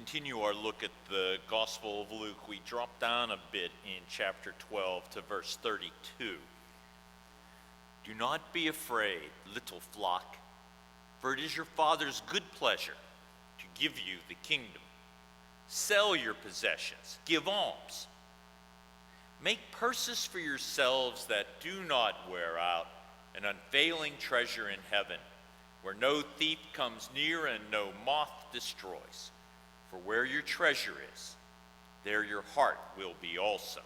continue our look at the Gospel of Luke, we drop down a bit in chapter 12 to verse 32. Do not be afraid, little flock, for it is your Father's good pleasure to give you the kingdom. Sell your possessions, give alms. Make purses for yourselves that do not wear out, an unfailing treasure in heaven, where no thief comes near and no moth destroys. For where your treasure is, there your heart will be also.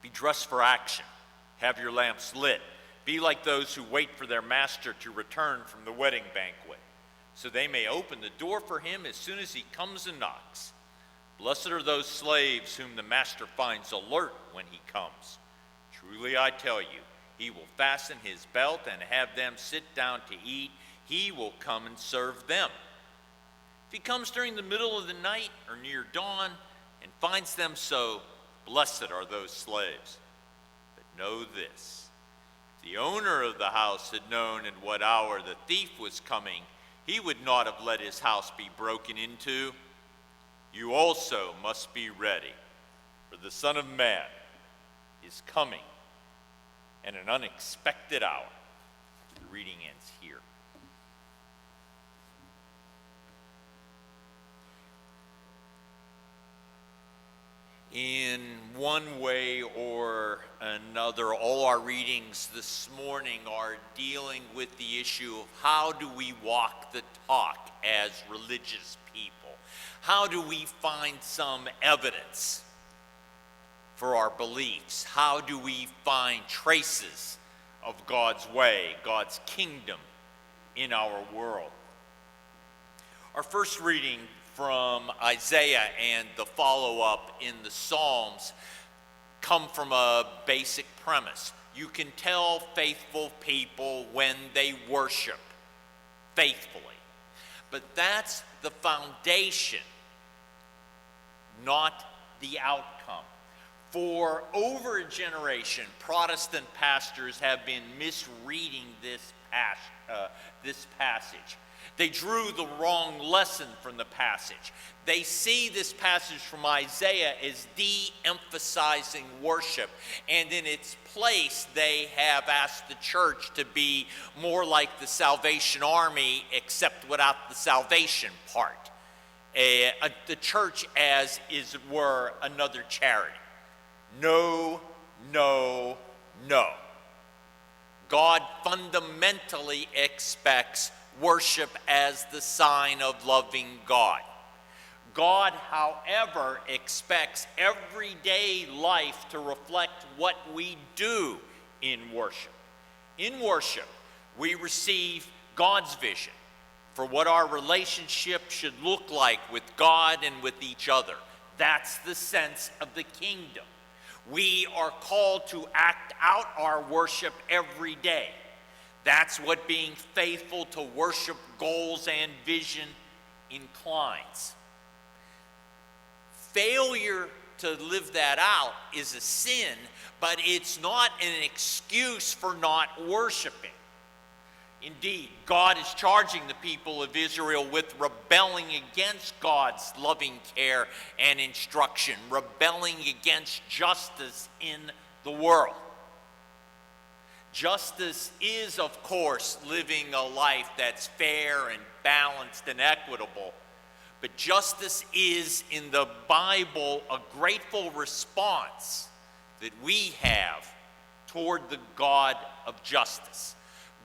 Be dressed for action. Have your lamps lit. Be like those who wait for their master to return from the wedding banquet, so they may open the door for him as soon as he comes and knocks. Blessed are those slaves whom the master finds alert when he comes. Truly I tell you, he will fasten his belt and have them sit down to eat. He will come and serve them. If he comes during the middle of the night or near dawn and finds them so, blessed are those slaves. But know this, if the owner of the house had known at what hour the thief was coming, he would not have let his house be broken into. You also must be ready, for the Son of Man is coming at an unexpected hour. The reading ends here. In one way or another, all our readings this morning are dealing with the issue of how do we walk the talk as religious people? How do we find some evidence for our beliefs? How do we find traces of God's way, God's kingdom in our world? Our first reading from Isaiah and the follow-up in the Psalms come from a basic premise. You can tell faithful people when they worship faithfully. But that's the foundation, not the outcome. For over a generation, Protestant pastors have been misreading this passage. They drew the wrong lesson from the passage. They see this passage from Isaiah as de-emphasizing worship, and in its place they have asked the church to be more like the Salvation Army, except without the salvation part. The church as is it were another charity. No, no, no. God fundamentally expects worship as the sign of loving God. God, however, expects everyday life to reflect what we do in worship. In worship, we receive God's vision for what our relationship should look like with God and with each other. That's the sense of the kingdom. We are called to act out our worship every day. That's what being faithful to worship goals and vision inclines. Failure to live that out is a sin, but it's not an excuse for not worshiping. Indeed, God is charging the people of Israel with rebelling against God's loving care and instruction, rebelling against justice in the world. Justice is, of course, living a life that's fair and balanced and equitable. But justice is, in the Bible, a grateful response that we have toward the God of justice.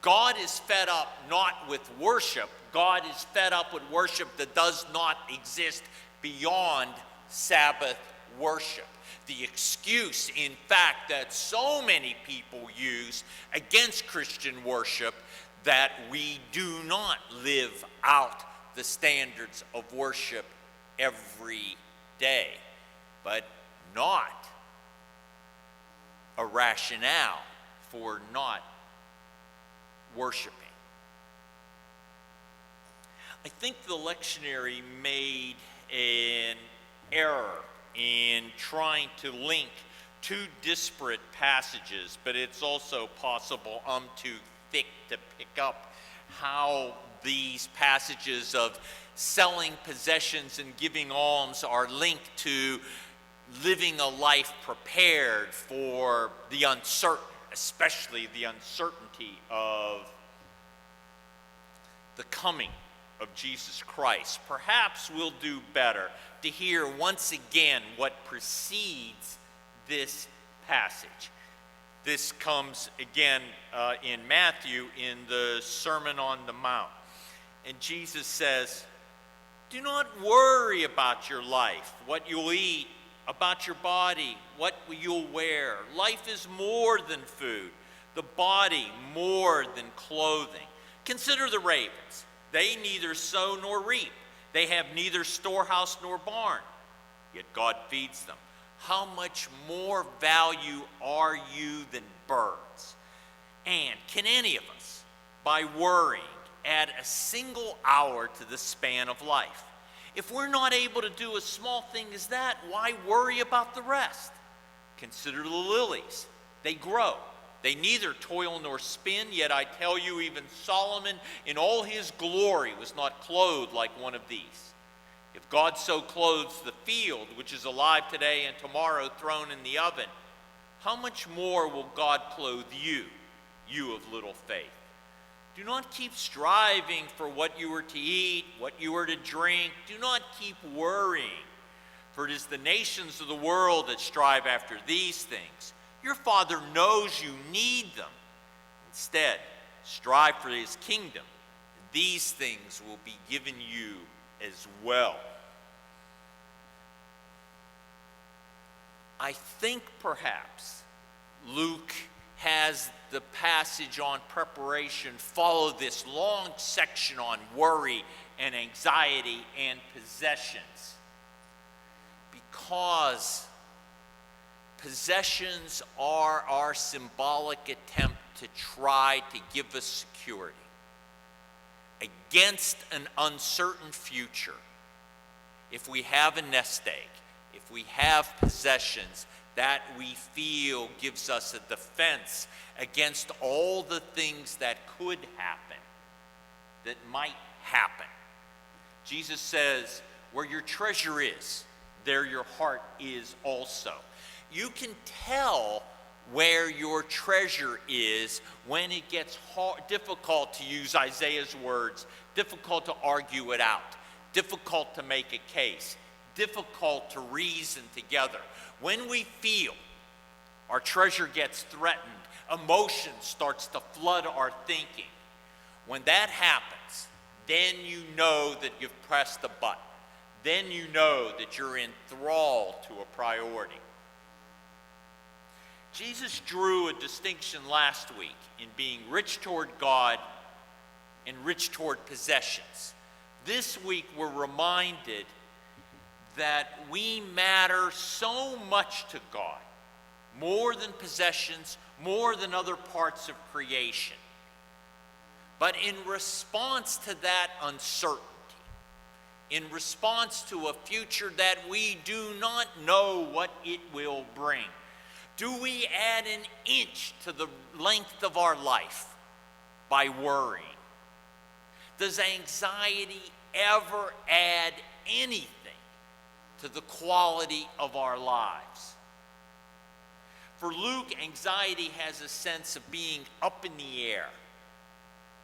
God is fed up not with worship. God is fed up with worship that does not exist beyond Sabbath worship. The excuse, in fact, that so many people use against Christian worship, that we do not live out the standards of worship every day, but not a rationale for not worshiping. I think the lectionary made an error in trying to link two disparate passages, but it's also possible I'm too thick to pick up how these passages of selling possessions and giving alms are linked to living a life prepared for the uncertain, especially the uncertainty of the coming of Jesus Christ. Perhaps we'll do better to hear once again what precedes this passage. This comes again in Matthew in the Sermon on the Mount. And Jesus says, "Do not worry about your life, what you'll eat, about your body, what you'll wear. Life is more than food, the body more than clothing. Consider the ravens. They neither sow nor reap. They have neither storehouse nor barn, yet God feeds them. How much more value are you than birds? And can any of us, by worrying, add a single hour to the span of life? If we're not able to do a small thing as that, why worry about the rest? Consider the lilies. They grow. They neither toil nor spin, yet I tell you, even Solomon in all his glory was not clothed like one of these. If God so clothes the field, which is alive today and tomorrow thrown in the oven, how much more will God clothe you, you of little faith? Do not keep striving for what you are to eat, what you are to drink. Do not keep worrying, for it is the nations of the world that strive after these things. Your Father knows you need them. Instead, strive for his kingdom, and these things will be given you as well." I think perhaps Luke has the passage on preparation follow this long section on worry and anxiety and possessions, because possessions are our symbolic attempt to try to give us security against an uncertain future. If we have a nest egg, if we have possessions, that we feel gives us a defense against all the things that could happen, that might happen. Jesus says, where your treasure is, there your heart is also. You can tell where your treasure is when it gets difficult, to use Isaiah's words, difficult to argue it out, difficult to make a case, difficult to reason together. When we feel our treasure gets threatened, emotion starts to flood our thinking. When that happens, then you know that you've pressed a button. Then you know that you're enthralled to a priority. Jesus drew a distinction last week in being rich toward God and rich toward possessions. This week we're reminded that we matter so much to God, more than possessions, more than other parts of creation. But in response to that uncertainty, in response to a future that we do not know what it will bring, do we add an inch to the length of our life by worrying? Does anxiety ever add anything to the quality of our lives? For Luke, anxiety has a sense of being up in the air,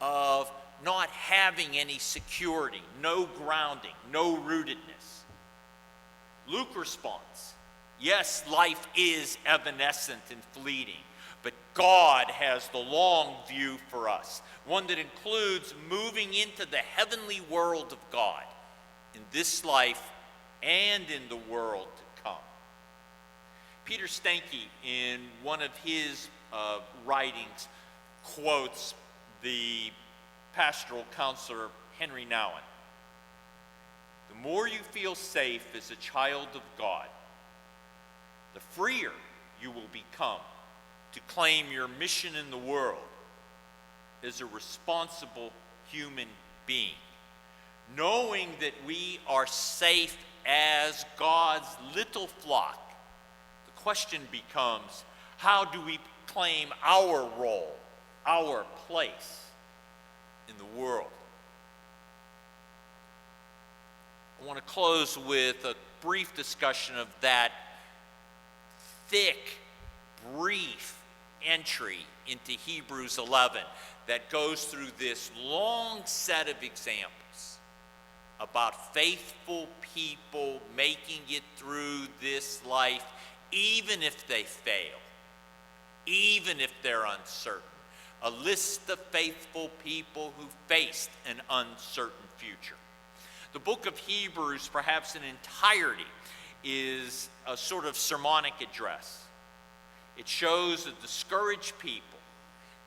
of not having any security, no grounding, no rootedness. Luke responds, yes, life is evanescent and fleeting, but God has the long view for us, one that includes moving into the heavenly world of God in this life and in the world to come. Peter Stanke, in one of his writings, quotes the pastoral counselor Henry Nouwen. The more you feel safe as a child of God, the freer you will become to claim your mission in the world as a responsible human being. Knowing that we are safe as God's little flock, the question becomes, how do we claim our role, our place in the world? I want to close with a brief discussion of that thick, brief entry into Hebrews 11 that goes through this long set of examples about faithful people making it through this life, even if they fail, even if they're uncertain. A list of faithful people who faced an uncertain future. The book of Hebrews, perhaps in entirety, is a sort of sermonic address. It shows a discouraged people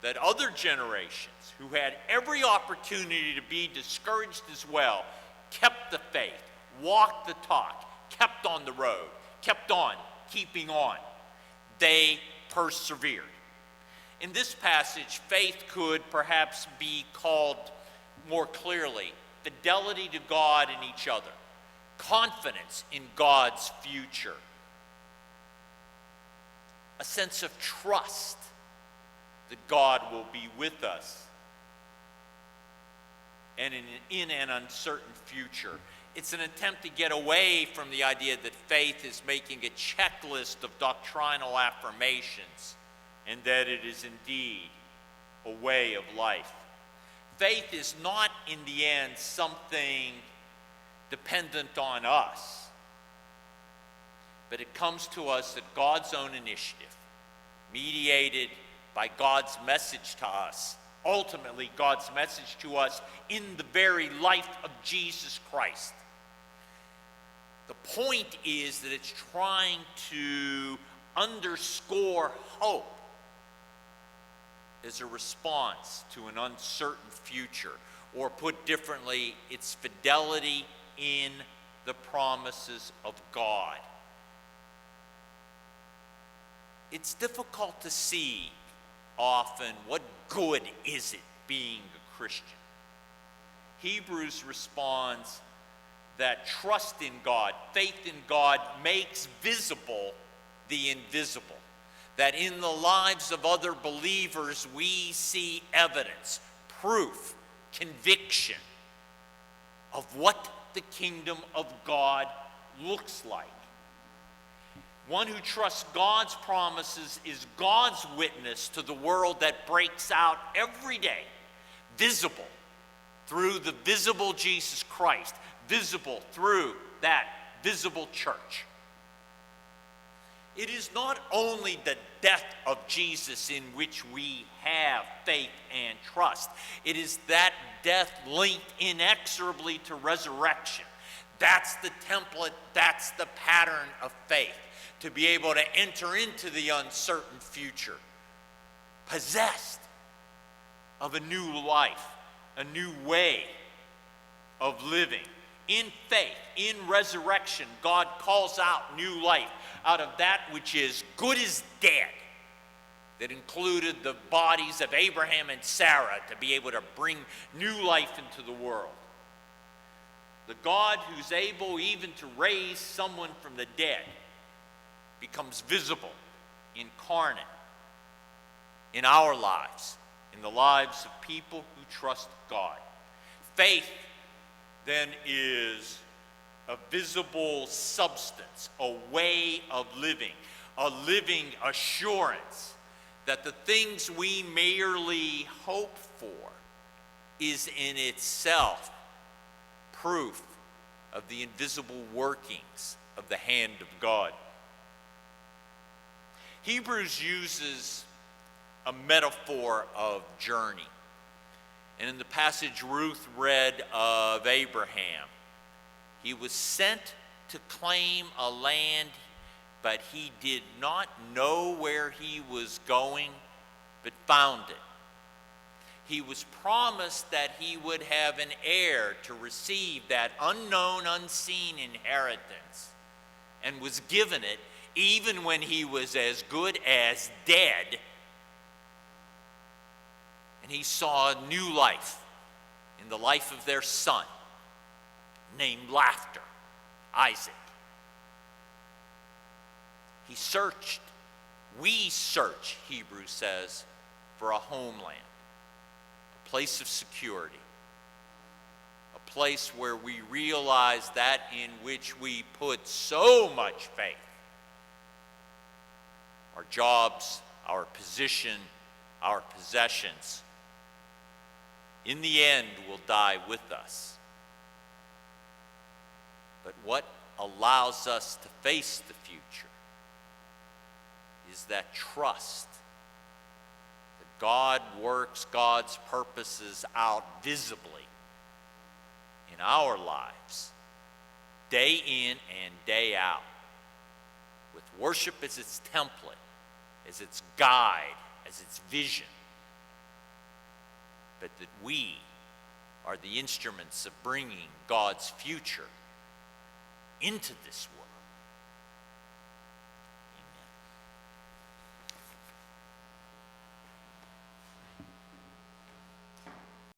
that other generations who had every opportunity to be discouraged as well kept the faith, walked the talk, kept on the road, kept on keeping on. They persevered. In this passage, faith could perhaps be called more clearly fidelity to God and each other, confidence in God's future, a sense of trust that God will be with us and in an uncertain future. It's an attempt to get away from the idea that faith is making a checklist of doctrinal affirmations and that it is indeed a way of life. Faith is not, in the end, something dependent on us, but it comes to us at God's own initiative, mediated by God's message to us, ultimately God's message to us in the very life of Jesus Christ. The point is that it's trying to underscore hope as a response to an uncertain future, or put differently, it's fidelity in the promises of God. It's difficult to see often what good is it being a Christian. Hebrews responds that trust in God, faith in God, makes visible the invisible. That in the lives of other believers we see evidence, proof, conviction of what the kingdom of God looks like. One who trusts God's promises is God's witness to the world that breaks out every day, visible through the visible Jesus Christ, visible through that visible church. It is not only the death of Jesus in which we have faith and trust. It is that death linked inexorably to resurrection. That's the template, that's the pattern of faith, to be able to enter into the uncertain future, possessed of a new life, a new way of living. In faith, in resurrection, God calls out new life out of that which is good as dead, that included the bodies of Abraham and Sarah to be able to bring new life into the world. The God who's able even to raise someone from the dead becomes visible, incarnate in our lives, in the lives of people who trust God. Faith then is a visible substance, a way of living, a living assurance that the things we merely hope for is in itself proof of the invisible workings of the hand of God. Hebrews uses a metaphor of journey. And in the passage Ruth read of Abraham, he was sent to claim a land, but he did not know where he was going, but found it. He was promised that he would have an heir to receive that unknown, unseen inheritance, and was given it even when he was as good as dead. And he saw a new life in the life of their son, named Laughter, Isaac. He searched, we search, Hebrews says, for a homeland, a place of security, a place where we realize that in which we put so much faith, our jobs, our position, our possessions, in the end will die with us. But what allows us to face the future is that trust that God works God's purposes out visibly in our lives, day in and day out, with worship as its template, as its guide, as its vision, but that we are the instruments of bringing God's future into this world.